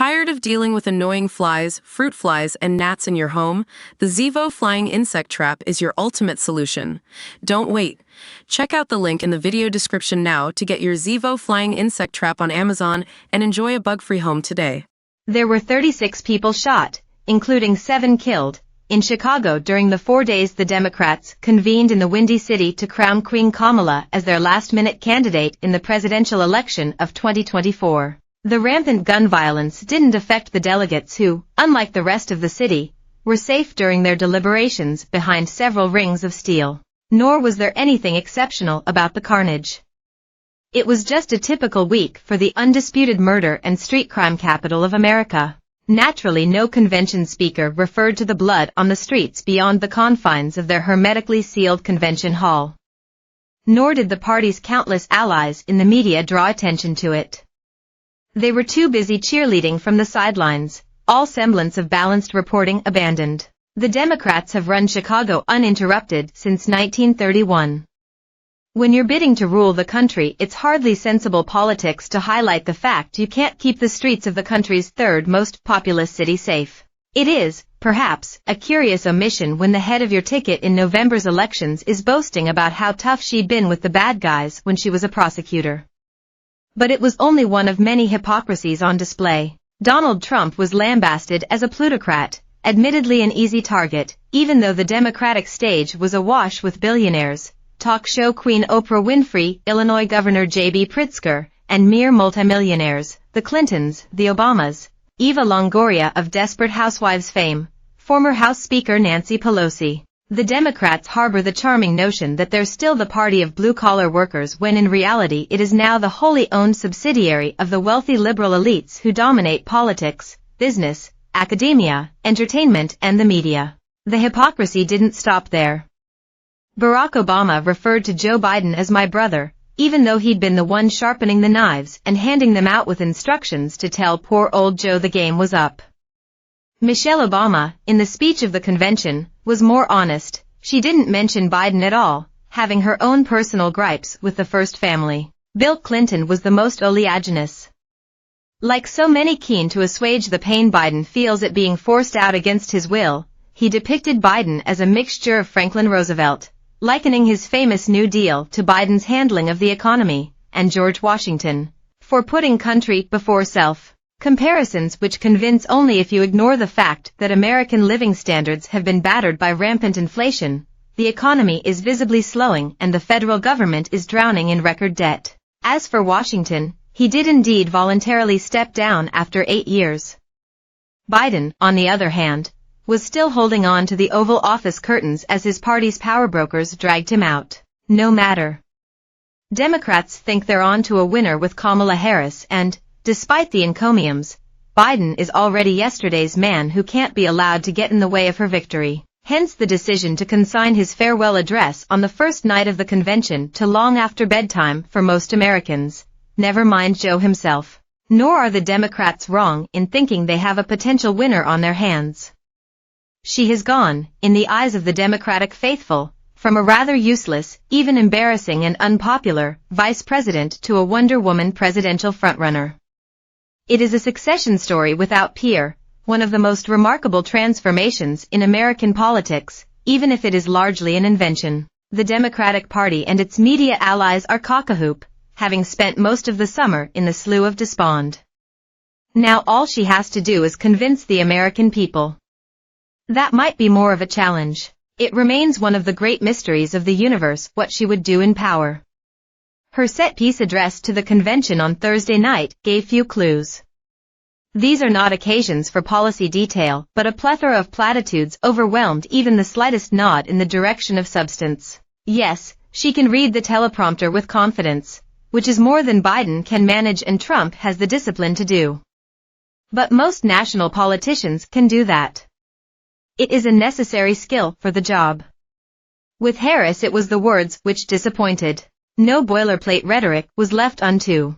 Tired of dealing with annoying flies, fruit flies, and gnats in your home? The Zevo Flying Insect Trap is your ultimate solution. Don't wait. Check out the link in the video description now to get your Zevo Flying Insect Trap on Amazon and enjoy a bug-free home today. There were 36 people shot, including 7 killed, in Chicago during the 4 days the Democrats convened in the Windy City to crown Queen Kamala as their last-minute candidate in the presidential election of 2024. The rampant gun violence didn't affect the delegates who, unlike the rest of the city, were safe during their deliberations behind several rings of steel. Nor was there anything exceptional about the carnage. It was just a typical week for the undisputed murder and street crime capital of America. Naturally, no convention speaker referred to the blood on the streets beyond the confines of their hermetically sealed convention hall. Nor did the party's countless allies in the media draw attention to it. They were too busy cheerleading from the sidelines, all semblance of balanced reporting abandoned. The Democrats have run Chicago uninterrupted since 1931. When you're bidding to rule the country, it's hardly sensible politics to highlight the fact you can't keep the streets of the country's third most populous city safe. It is, perhaps, a curious omission when the head of your ticket in November's elections is boasting about how tough she'd been with the bad guys when she was a prosecutor. But it was only one of many hypocrisies on display. Donald Trump was lambasted as a plutocrat, admittedly an easy target, even though the Democratic stage was awash with billionaires, talk show queen Oprah Winfrey, Illinois Governor J.B. Pritzker, and mere multimillionaires, the Clintons, the Obamas, Eva Longoria of Desperate Housewives fame, former House Speaker Nancy Pelosi. The Democrats harbor the charming notion that they're still the party of blue-collar workers when in reality it is now the wholly owned subsidiary of the wealthy liberal elites who dominate politics, business, academia, entertainment, and the media. The hypocrisy didn't stop there. Barack Obama referred to Joe Biden as my brother, even though he'd been the one sharpening the knives and handing them out with instructions to tell poor old Joe the game was up. Michelle Obama, in the speech of the convention, was more honest. She didn't mention Biden at all, having her own personal gripes with the first family. Bill Clinton was the most oleaginous. Like so many keen to assuage the pain Biden feels at being forced out against his will, he depicted Biden as a mixture of Franklin Roosevelt, likening his famous New Deal to Biden's handling of the economy, and George Washington, for putting country before self. Comparisons which convince only if you ignore the fact that American living standards have been battered by rampant inflation, the economy is visibly slowing and the federal government is drowning in record debt. As for Washington, he did indeed voluntarily step down after 8 years. Biden, on the other hand, was still holding on to the Oval Office curtains as his party's power brokers dragged him out. No matter. Democrats think they're on to a winner with Kamala Harris and, despite the encomiums, Biden is already yesterday's man who can't be allowed to get in the way of her victory. Hence the decision to consign his farewell address on the first night of the convention to long after bedtime for most Americans, never mind Joe himself. Nor are the Democrats wrong in thinking they have a potential winner on their hands. She has gone, in the eyes of the Democratic faithful, from a rather useless, even embarrassing and unpopular, vice president to a Wonder Woman presidential frontrunner. It is a succession story without peer, one of the most remarkable transformations in American politics, even if it is largely an invention. The Democratic Party and its media allies are cock-a-hoop, having spent most of the summer in the slough of despond. Now all she has to do is convince the American people. That might be more of a challenge. It remains one of the great mysteries of the universe what she would do in power. Her set-piece address to the convention on Thursday night gave few clues. These are not occasions for policy detail, but a plethora of platitudes overwhelmed even the slightest nod in the direction of substance. Yes, she can read the teleprompter with confidence, which is more than Biden can manage and Trump has the discipline to do. But most national politicians can do that. It is a necessary skill for the job. With Harris it was the words which disappointed. No boilerplate rhetoric was left unto.